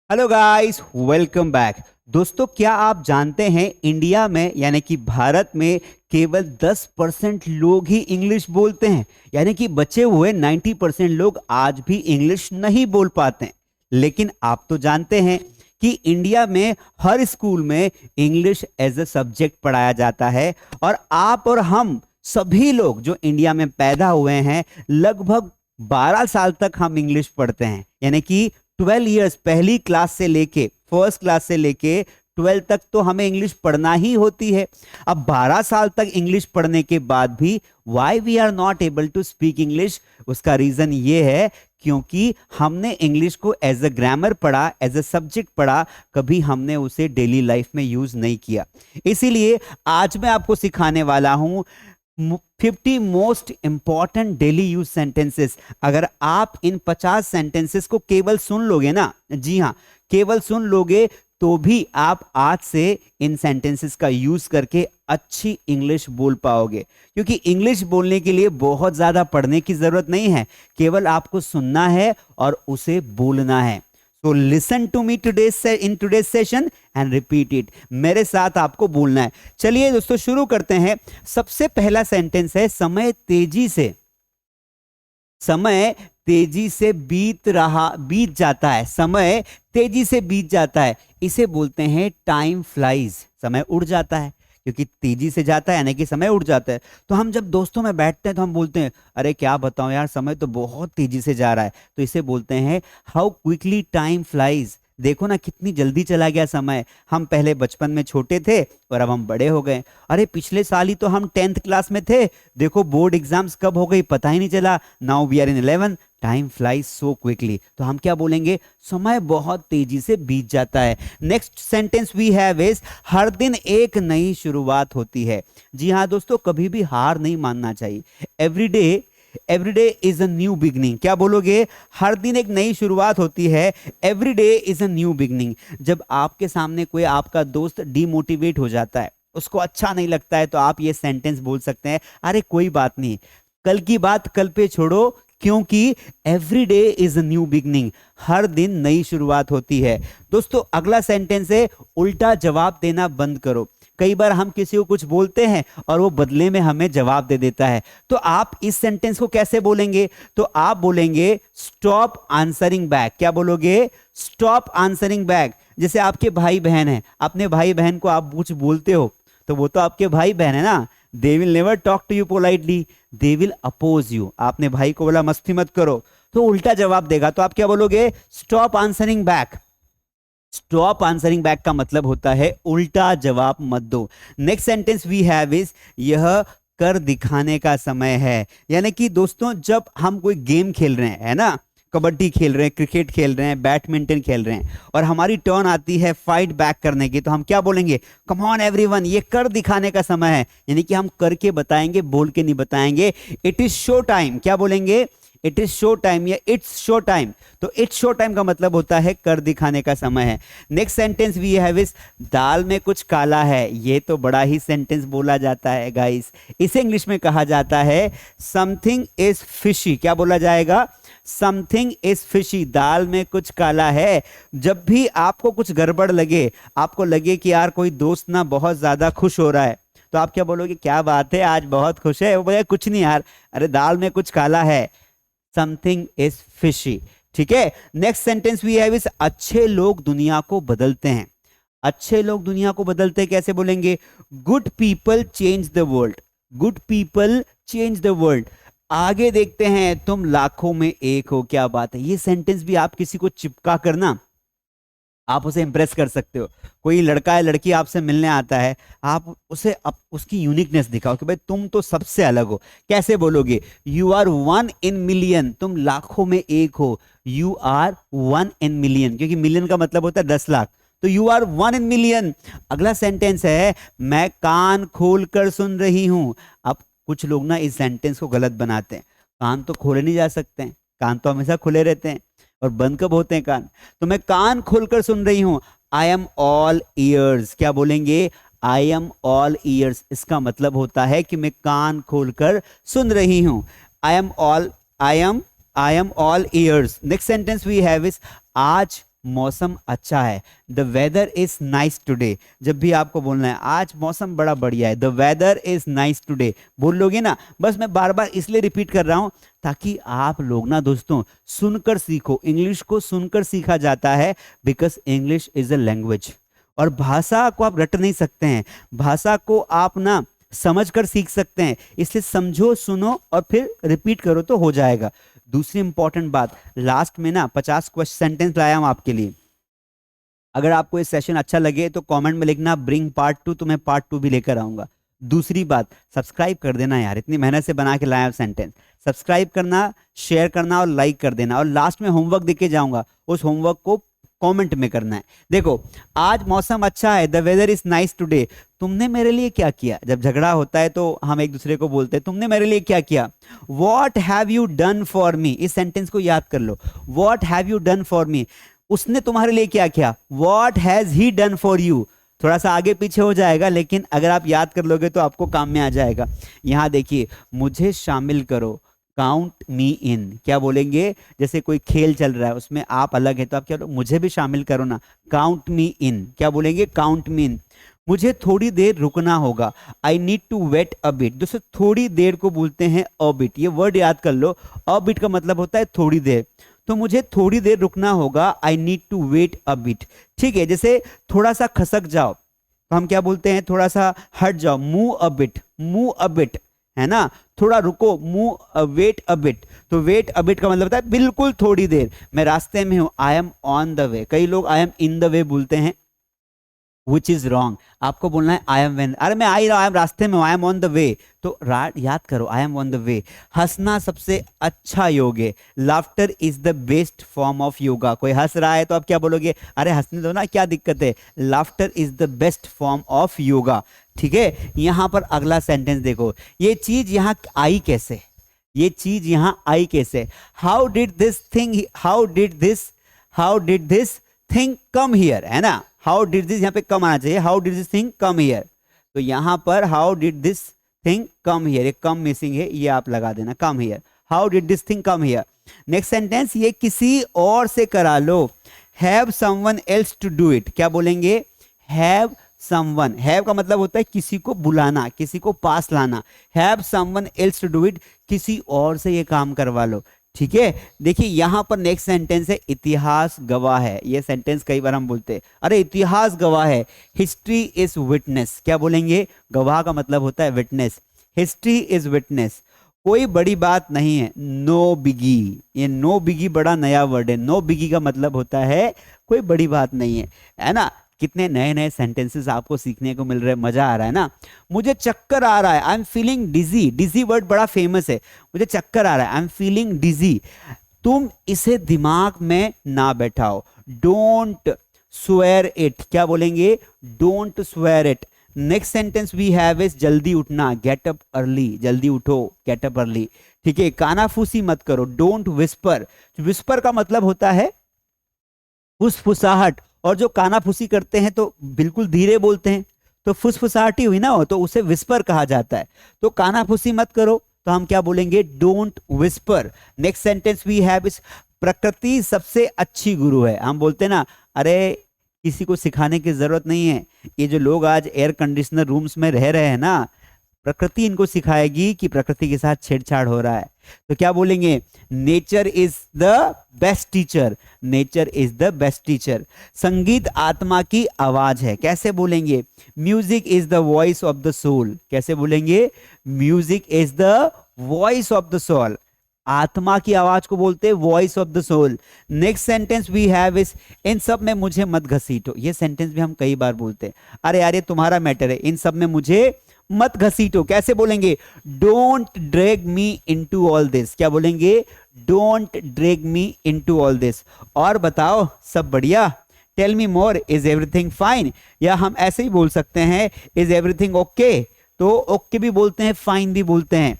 Hello guys, welcome back. दोस्तों, क्या आप जानते हैं इंडिया में यानी कि भारत में केवल 10% लोग ही इंग्लिश बोलते हैं। यानी कि बचे हुए 90% लोग आज भी इंग्लिश नहीं बोल पाते हैं। लेकिन आप तो जानते हैं कि इंडिया में हर स्कूल में इंग्लिश एज अ सब्जेक्ट पढ़ाया जाता है। और आप और हम सभी लोग जो इंडिया में पैदा हुए हैं, लगभग 12 साल तक हम इंग्लिश पढ़ते हैं। यानी कि 12 इयर्स, पहली क्लास से लेके फर्स्ट क्लास से लेके 12 तक तो हमें इंग्लिश पढ़ना ही होती है। अब 12 साल तक इंग्लिश पढ़ने के बाद भी why we are not able to speak English, उसका रीजन ये है क्योंकि हमने इंग्लिश को एज अ ग्रामर पढ़ा, एज अ सब्जेक्ट पढ़ा, कभी हमने उसे डेली लाइफ में यूज नहीं किया। इसीलिए आज मैं आपको सिखाने वाला हूं 50 most important daily use sentences. अगर आप इन 50 सेंटेंसेस को केवल सुन लोगे ना, जी हाँ, केवल सुन लोगे, तो भी आप आज से इन सेंटेंसेस का यूज करके अच्छी इंग्लिश बोल पाओगे। क्योंकि इंग्लिश बोलने के लिए बहुत ज्यादा पढ़ने की जरूरत नहीं है, केवल आपको सुनना है और उसे बोलना है। So listen to me in today's session and repeat it। मेरे साथ आपको बोलना है। चलिए दोस्तों, शुरू करते हैं। सबसे पहला सेंटेंस है समय तेजी से बीत जाता है। समय तेजी से बीत जाता है, इसे बोलते हैं टाइम फ्लाइज। समय उड़ जाता है, क्योंकि तेजी से जाता है यानी कि समय उड़ जाता है। तो हम जब दोस्तों में बैठते हैं तो हम बोलते हैं, अरे क्या बताऊं यार, समय तो बहुत तेजी से जा रहा है। तो इसे बोलते हैं हाउ क्विकली टाइम फ्लाइज। देखो ना कितनी जल्दी चला गया समय। हम पहले बचपन में छोटे थे और अब हम बड़े हो गए। अरे पिछले साल ही तो हम 10th क्लास में थे, देखो बोर्ड एग्जाम्स कब हो गई पता ही नहीं चला। Now we are in 11। Time flies so quickly. तो हम क्या बोलेंगे, समय बहुत तेजी से बीत जाता है। Next sentence we have is हर दिन एक नई शुरुआत होती है। जी हाँ दोस्तों, कभी भी हार नहीं मानना चाहिए। Everyday is a new beginning. क्या बोलोगे, हर दिन एक नई शुरुआत होती है। Everyday is a new beginning. जब आपके सामने कोई आपका दोस्त डिमोटिवेट हो जाता है, उसको अच्छा नहीं लगता है, तो आप ये सेंटेंस बोल सकते हैं, अरे कोई बात नहीं, कल की बात कल पे छोड़ो, क्योंकि every day is a new beginning. हर दिन नई शुरुआत होती है। दोस्तों, अगला सेंटेंस है उल्टा जवाब देना बंद करो। कई बार हम किसी को कुछ बोलते हैं और वो बदले में हमें जवाब दे देता है। तो आप इस सेंटेंस को कैसे बोलेंगे, तो आप बोलेंगे स्टॉप आंसरिंग बैक। क्या बोलोगे, स्टॉप आंसरिंग बैक। जैसे आपके भाई बहन है, अपने भाई बहन को आप कुछ बोलते हो, तो वो तो आपके भाई बहन है ना। They will never talk to you politely, they will oppose you. आपने भाई को बोला मस्ती मत करो, तो उल्टा जवाब देगा। तो आप क्या बोलोगे, stop answering back. Stop answering back का मतलब होता है उल्टा जवाब मत दो। Next sentence we have is यह कर दिखाने का समय है। यानी कि दोस्तों, जब हम कोई गेम खेल रहे हैं, है ना, कबड्डी खेल रहे हैं, क्रिकेट खेल रहे हैं, बैडमिंटन खेल रहे हैं, और हमारी टर्न आती है फाइट बैक करने की, तो हम क्या बोलेंगे, कम ऑन एवरीवन, ये कर दिखाने का समय है। यानी कि हम करके बताएंगे, बोल के नहीं बताएंगे। It is show time. क्या बोलेंगे, इट इज शो टाइम या इट्स शो टाइम। तो इट्स शो टाइम का मतलब होता है कर दिखाने का समय है। Next sentence we have is दाल में कुछ काला है। ये तो बड़ा ही सेंटेंस बोला जाता है गाइस। इसे इंग्लिश में कहा जाता है समथिंग इज फिशी। क्या बोला जाएगा, समथिंग इज फिशी। दाल में कुछ काला है। जब भी आपको कुछ गड़बड़ लगे, आपको लगे कि यार कोई दोस्त ना बहुत ज्यादा खुश हो रहा है, तो आप क्या बोलोगे, क्या बात है आज बहुत खुश है। वो बोले कुछ नहीं यार, अरे दाल में कुछ काला है, समथिंग इज फिशी। ठीक है। Next sentence we have is अच्छे लोग दुनिया को बदलते हैं। अच्छे लोग दुनिया को बदलते हैं, कैसे बोलेंगे, good people change the world. Good people change the world. आगे देखते हैं, तुम लाखों में एक हो। क्या बात है। ये सेंटेंस भी आप किसी को चिपका करना आप उसे इंप्रेस कर सकते हो। कोई लड़का या लड़की आपसे मिलने आता है, आप उसे उसकी यूनिकनेस दिखाओ कि भाई तुम तो सबसे अलग हो। कैसे बोलोगे, यू आर 1 in million। तुम लाखों में एक हो, यू आर 1 in million, क्योंकि मिलियन का मतलब होता है 10 लाख। तो यू आर 1 in million। अगला सेंटेंस है मैं कान खोल कर सुन रही हूं। अब कुछ लोग ना इस सेंटेंस को गलत बनाते हैं। कान तो खोले नहीं जा सकते हैं, कान तो हमेशा खुले रहते हैं, और बंद कब होते हैं कान। तो मैं कान खोलकर सुन रही हूं, आई एम ऑल ईयर्स। क्या बोलेंगे, आई एम ऑल ईयर्स। इसका मतलब होता है कि मैं कान खोलकर सुन रही हूं। I am all ears. Next sentence we have is आज मौसम अच्छा है, the weather is nice today. जब भी आपको बोलना है आज मौसम बड़ा बढ़िया है, the weather is nice today बोल लोगे ना। बस मैं बार बार इसलिए रिपीट कर रहा हूं ताकि आप लोग ना दोस्तों सुनकर सीखो। इंग्लिश को सुनकर सीखा जाता है, because English is a language. और भाषा को आप रट नहीं सकते हैं, भाषा को आप ना समझ कर सीख सकते हैं। इसलिए समझो, सुनो और फिर रिपीट करो तो हो जाएगा। दूसरी इंपॉर्टेंट बात, लास्ट में ना 50 क्वेश्चन सेंटेंस लाया हूं आपके लिए। अगर आपको ये सेशन अच्छा लगे तो कमेंट में लिखना ब्रिंग पार्ट 2, तो मैं पार्ट 2 भी लेकर आऊंगा। दूसरी बात, सब्सक्राइब कर देना यार, इतनी मेहनत से बना के लाया हूं सेंटेंस। सब्सक्राइब करना, शेयर करना और लाइक कर देना। और लास्ट में होमवर्क देके जाऊंगा, उस होमवर्क को कमेंट में करना है। देखो, आज मौसम अच्छा है, the weather is nice today. तुमने मेरे लिए क्या किया? जब झगड़ा होता है तो हम एक दूसरे को बोलते हैं तुमने मेरे लिए क्या किया। What have you done for me, इस सेंटेंस को याद कर लो। What have you done for me, उसने तुम्हारे लिए क्या किया। What has he done for you, थोड़ा सा आगे पीछे हो जाएगा, लेकिन अगर आप याद कर लोगे तो आपको काम में आ जाएगा। यहां देखिए, मुझे शामिल करो, काउंट मी इन। क्या बोलेंगे? जैसे कोई खेल चल रहा है उसमें आप अलग है तो आप क्या बोलो, मुझे भी शामिल करो ना, काउंट मी इन। क्या बोलेंगे? Count me in. मुझे थोड़ी देर रुकना होगा, I need to wait a bit. दोस्तों थोड़ी देर को बोलते हैं अ बिट, ये वर्ड याद कर लो। अ बिट का मतलब होता है थोड़ी देर, तो मुझे थोड़ी देर रुकना होगा, I need to wait a bit. ठीक है, जैसे थोड़ा सा खसक जाओ तो हम क्या बोलते हैं? थोड़ा सा हट जाओ, move a bit, move a bit, है ना। थोड़ा रुको, मूव वेट अ बिट। तो वेट अ बिट का मतलब होता है बिल्कुल थोड़ी देर, मैं रास्ते में हूं, I M on the way. कई लोग I am in the way बोलते हैं, विच इज रॉन्ग। आपको बोलना है आई एम वेन, अरे मैं आ ही रहा हूं, आई एम रास्ते में, I am on the way. तो याद करो, I am on the way. हंसना सबसे अच्छा योग है, laughter is the best form of yoga. कोई हंस रहा है तो आप क्या बोलोगे? अरे हंसने दो ना, क्या दिक्कत है। Laughter is the best form of yoga. ठीक है, यहां पर अगला सेंटेंस देखो, ये चीज यहां आई कैसे, ये चीज यहां आई कैसे। How did this thing, how did this thing come here, है ना। हाउ डिड दिस, यहां पे कम आना चाहिए, how did this thing come here. तो यहां पर how did this thing come here, एक कम मिसिंग है, ये आप लगा देना, come here. How did this thing come here. Next sentence, ये किसी और से करा लो, have someone else to do it. क्या बोलेंगे? Have someone. हैव का मतलब होता है किसी को बुलाना, किसी को पास लाना। Have someone else to do it, किसी और से ये काम करवा लो। ठीक है, देखिए यहां पर नेक्स्ट सेंटेंस है, इतिहास गवाह है। ये सेंटेंस कई बार हम बोलते हैं, अरे इतिहास गवाह है। History is witness. क्या बोलेंगे? गवाह का मतलब होता है विटनेस, हिस्ट्री इज विटनेस। कोई बड़ी बात नहीं है, नो बिगी। ये नो बिगी बड़ा नया वर्ड है, नो बिगी का मतलब होता है कोई बड़ी बात नहीं है ना। कितने नए नए सेंटेंसेस आपको सीखने को मिल रहे हैं, मजा आ रहा है ना। मुझे चक्कर आ रहा है, I am feeling dizzy. Dizzy word बड़ा फेमस है, मुझे चक्कर आ रहा है, आई एम फीलिंग डिजी। तुम इसे दिमाग में ना बैठाओ, डोंट स्वेयर इट। क्या बोलेंगे? Don't swear it. Next sentence we have is जल्दी उठना, गेट अप अर्ली। जल्दी उठो, गेट अप अर्ली। ठीक है, कानाफूसी मत करो, डोंट विस्पर। विस्पर का मतलब होता है फुसफुसाहट, और जो कानाफूसी करते हैं तो बिल्कुल धीरे बोलते हैं, तो फुसफुसाहट ही हुई ना, हो तो उसे विस्पर कहा जाता है। तो कानाफूसी मत करो, तो हम क्या बोलेंगे? Don't whisper. Next sentence we have is प्रकृति सबसे अच्छी गुरु है। हम बोलते हैं ना, अरे किसी को सिखाने की जरूरत नहीं है, ये जो लोग आज एयर कंडीशनर रूम्स में रह रहे हैं ना, प्रकृति इनको सिखाएगी कि प्रकृति के साथ छेड़छाड़ हो रहा है। तो क्या बोलेंगे? Nature is the best teacher, nature is the best teacher. संगीत आत्मा की आवाज है। कैसे बोलेंगे? Music is the voice of the soul. कैसे बोलेंगे? Music is the voice of the soul. आत्मा की आवाज को बोलते हैं voice of the soul. Next sentence we have is, इन सब में मुझे मत घसीटो। ये सेंटेंस भी हम कई बार बोलते हैं, अरे यार ये तुम्हारा मैटर है, इन सब में मुझे मत घसीटो। कैसे बोलेंगे? Don't drag me into all this. क्या बोलेंगे? Don't drag me into all this. और बताओ, सब बढ़िया? Tell me more, is everything fine. या हम ऐसे ही बोल सकते हैं, इज एवरीथिंग ओके। तो ओके भी बोलते हैं, फाइन भी बोलते हैं।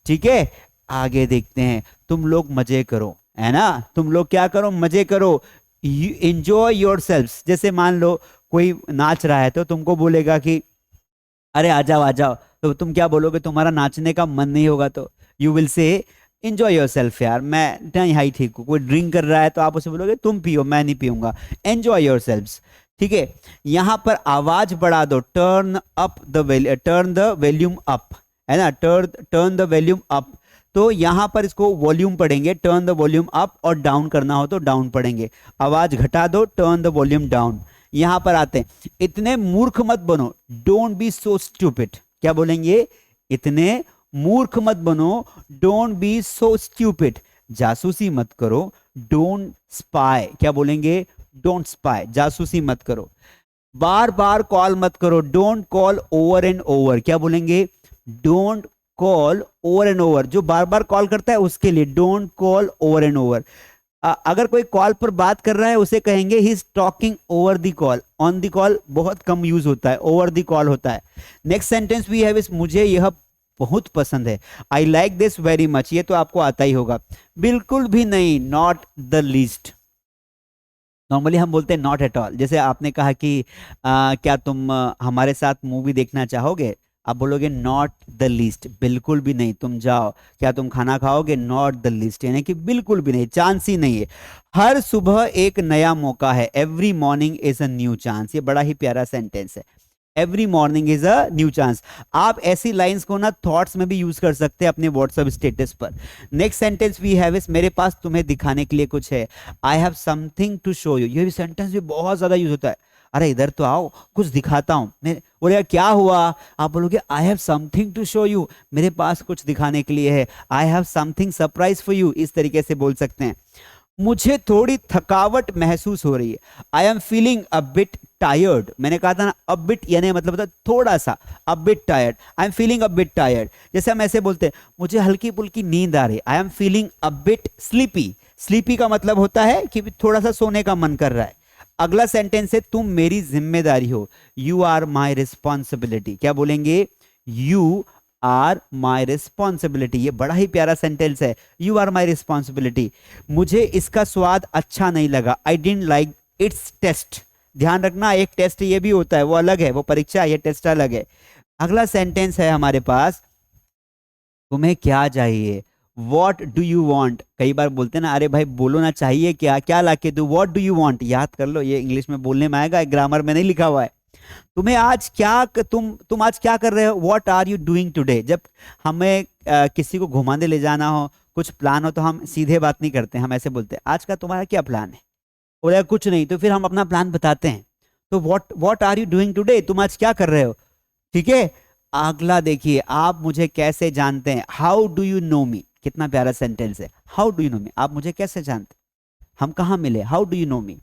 ठीक है, आगे देखते हैं। तुम लोग मजे करो, है ना। तुम लोग क्या करो? मजे करो, एंजॉय योरसेल्व्स। जैसे मान लो कोई नाच रहा है तो तुमको बोलेगा कि अरे आ जाओ आ जाओ, तो तुम क्या बोलोगे? तुम्हारा नाचने का मन नहीं होगा तो you will say enjoy your self यार, मैं नहीं हाई ठीक हूँ। कोई ड्रिंक कर रहा है तो आप उसे बोलोगे तुम पियो, मैं नहीं पीऊंगा। एंजॉय योर सेल्फ, ठीक है। यहां पर आवाज बढ़ा दो, turn up the turn the volume up, है ना, टर्न द वॉल्यूम अप। तो यहां पर इसको वॉल्यूम पढ़ेंगे, टर्न द वॉल्यूम अप, और डाउन करना हो तो डाउन पढ़ेंगे। आवाज घटा दो, टर्न द वॉल्यूम डाउन। यहां पर आते हैं, इतने मूर्ख मत बनो, डोंट बी सो स्टूपिड। क्या बोलेंगे? इतने मूर्ख मत बनो, डोंट बी सो स्टूपिड। जासूसी मत करो, डोंट स्पाई। क्या बोलेंगे? डोंट स्पाई, जासूसी मत करो। बार बार कॉल मत करो, don't call over and over. क्या बोलेंगे? Don't call over and over. जो बार बार कॉल करता है उसके लिए don't call over and over. अगर कोई कॉल पर बात कर रहा है उसे कहेंगे he is talking over the call. On the call बहुत कम यूज होता है, ओवर द कॉल होता है। Next sentence we have is, मुझे यह बहुत पसंद है। I like this very much, ये तो आपको आता ही होगा। बिल्कुल भी नहीं, नॉट द लीस्ट। नॉर्मली हम बोलते हैं नॉट एट ऑल। जैसे आपने कहा कि क्या तुम हमारे साथ मूवी देखना चाहोगे, आप बोलोगे नॉट द लीस्ट, बिल्कुल भी नहीं, तुम जाओ। क्या तुम खाना खाओगे? नॉट द लीस्ट, यानी कि बिल्कुल भी नहीं, चांस ही नहीं है। हर सुबह एक नया मौका है, every morning is a new chance. ये बड़ा ही प्यारा सेंटेंस है, every morning is a new chance. आप ऐसी लाइंस को ना थॉट्स में भी यूज कर सकते हैं अपने व्हाट्सएप स्टेटस पर। Next sentence we have is, मेरे पास तुम्हें दिखाने के लिए कुछ है। I have something to show you. ये भी सेंटेंस भी बहुत ज्यादा यूज होता है। अरे इधर तो आओ, कुछ दिखाता हूं। मैं बोलेगा क्या हुआ? आप बोलोगे I have something to show you, मेरे पास कुछ दिखाने के लिए है। I have something surprise for you, इस तरीके से बोल सकते हैं। मुझे थोड़ी थकावट महसूस हो रही है, I am feeling a bit tired. मैंने कहा था ना, अ बिट यानी मतलब होता है थोड़ा सा, a bit tired, I am feeling a bit tired. जैसे हम ऐसे बोलते हैं, मुझे हल्की फुल्की नींद आ रही है, I am feeling a bit sleepy. Sleepy का मतलब होता है कि थोड़ा सा सोने का मन कर रहा है। अगला सेंटेंस है, तुम मेरी जिम्मेदारी हो, यू आर माई रिस्पॉन्सिबिलिटी। क्या बोलेंगे? You are my responsibility. ये बड़ा ही प्यारा सेंटेंस है, यू आर माई रिस्पॉन्सिबिलिटी। मुझे इसका स्वाद अच्छा नहीं लगा, I didn't like its taste. ध्यान रखना, एक टेस्ट ये भी होता है, वो अलग है, वो परीक्षा, ये टेस्ट अलग है। अगला सेंटेंस है हमारे पास, तुम्हें क्या चाहिए, वॉट डू यू वॉन्ट। कई बार बोलते हैं ना, अरे भाई बोलो ना, चाहिए क्या, क्या लाके दो, वॉट डू यू वॉन्ट। याद कर लो, ये इंग्लिश में बोलने में आएगा, ग्रामर में नहीं लिखा हुआ है। तुम्हें आज क्या, तुम आज क्या कर रहे हो, what are you doing today. जब हमें किसी को घुमाने ले जाना हो, कुछ प्लान हो, तो हम सीधे बात नहीं करते, हम ऐसे बोलते हैं आज का तुम्हारा क्या प्लान है। बोले कुछ नहीं, तो फिर हम अपना प्लान बताते हैं। तो what are you doing today, तुम आज क्या कर रहे हो, ठीक है। अगला देखिए, आप मुझे कैसे जानते हैं, हाउ डू यू नो मी। कितना प्यारा सेंटेंस है, हाउ डू यू नो मी, आप मुझे कैसे जानते, हम कहाँ मिले, हाउ डू यू नो मी।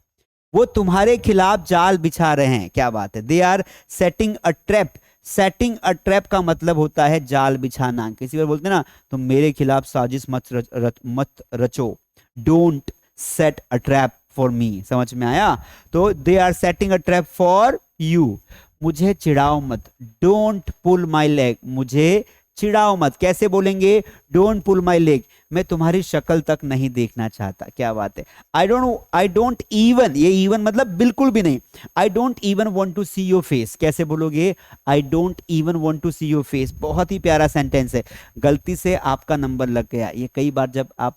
वो तुम्हारे खिलाफ जाल बिछा रहे हैं। क्या बात है, they are setting a trap. Setting a trap का मतलब होता है जाल बिछाना। किसी बार बोलते हैं ना, तुम मेरे खिलाफ साजिश मत रचो, don't set a trap for me. समझ में आया? तो they are setting a trap for you. मुझे चिढ़ाओ मत, डोंट पुल माई लेग। मुझे चिढ़ाओ मत, कैसे बोलेंगे? डोंट पुल माई लेग, मैं तुम्हारी शक्ल तक नहीं देखना चाहता। क्या बात है, आई डोंट इवन, ये इवन मतलब बिल्कुल भी नहीं। I don't even want to see your face. कैसे बोलोगे? I don't even want to see your face. बहुत ही प्यारा सेंटेंस है। गलती से आपका नंबर लग गया, ये कई बार जब आप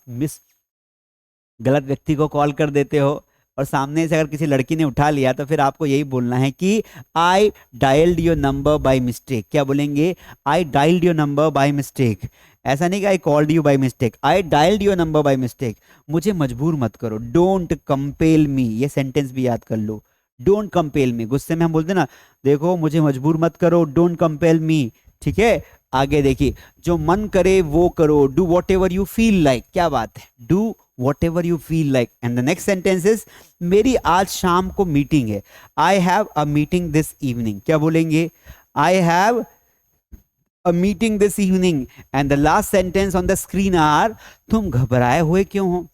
गलत व्यक्ति को कॉल कर देते हो और सामने से अगर किसी लड़की ने उठा लिया, तो फिर आपको यही बोलना है कि I dialled your number by mistake. क्या बोलेंगे? I dialled your number by mistake. ऐसा नहीं कि I called you by mistake, I dialled your number by mistake. मुझे मजबूर मत करो, डोंट कंपेल मी। ये सेंटेंस भी याद कर लो, डोंट कंपेल मी। गुस्से में हम बोलते हैं ना, देखो मुझे मजबूर मत करो, डोंट कंपेल मी, ठीक है। आगे देखिए, जो मन करे वो करो, do what ever you feel like. क्या बात है, do whatever you feel like. And the next sentence is, मेरी आज शाम को मीटिंग है, I have a meeting this evening. क्या बोलेंगे? I have a meeting this evening. And the last sentence on the screen are, तुम घबराए हुए क्यों हो,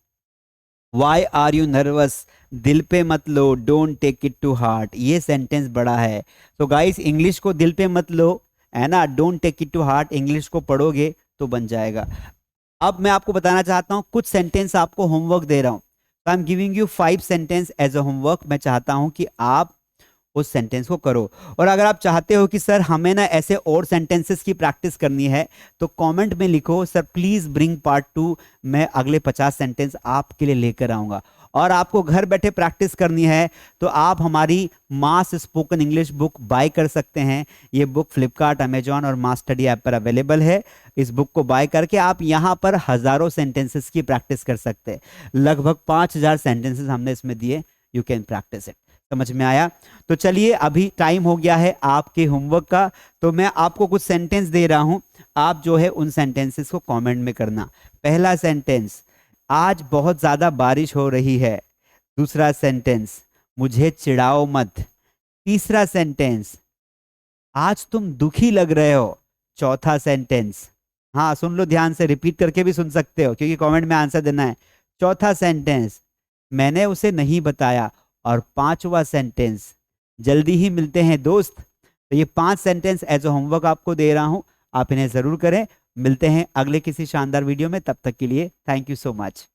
Why are you nervous? दिल पे मत लो, Don't take it to heart. ये सेंटेंस बड़ा है। तो गाइस, इंग्लिश को दिल पे मत लो, है ना, Don't take it to heart। English को पढ़ोगे तो बन जाएगा। अब मैं आपको बताना चाहता हूं, कुछ सेंटेंस आपको होमवर्क दे रहा हूं। I am giving you 5 sentence as a homework. मैं चाहता हूं कि आप उस सेंटेंस को करो। और अगर आप चाहते हो कि सर हमें ना ऐसे और सेंटेंसेस की प्रैक्टिस करनी है, तो कमेंट में लिखो सर प्लीज ब्रिंग पार्ट 2, मैं अगले 50 सेंटेंस आपके लिए लेकर आऊंगा। और आपको घर बैठे प्रैक्टिस करनी है तो आप हमारी मास स्पोकन इंग्लिश बुक बाय कर सकते हैं। ये बुक फ्लिपकार्ट, अमेजॉन और मास स्टडी ऐप पर अवेलेबल है। इस बुक को बाय करके आप यहाँ पर हजारों सेंटेंसेस की प्रैक्टिस कर सकते हैं। लगभग 5000 सेंटेंसेस हमने इसमें दिए, यू कैन प्रैक्टिस इट। समझ में आया? तो चलिए अभी टाइम हो गया है आपके होमवर्क का, तो मैं आपको कुछ सेंटेंस दे रहा हूं, आप जो है उन सेंटेंसेस को कमेंट में करना। पहला सेंटेंस, आज बहुत ज्यादा बारिश हो रही है। दूसरा सेंटेंस, मुझे चिढ़ाओ मत। तीसरा सेंटेंस, आज तुम दुखी लग रहे हो। चौथा सेंटेंस, हाँ सुन लो ध्यान से, रिपीट करके भी सुन सकते हो क्योंकि कमेंट में आंसर देना है। चौथा सेंटेंस, मैंने उसे नहीं बताया। और पांचवा सेंटेंस, जल्दी ही मिलते हैं दोस्त। तो ये 5 सेंटेंस एज अ होमवर्क आपको दे रहा हूं, आप इन्हें जरूर करें। मिलते हैं अगले किसी शानदार वीडियो में, तब तक के लिए थैंक यू सो मच।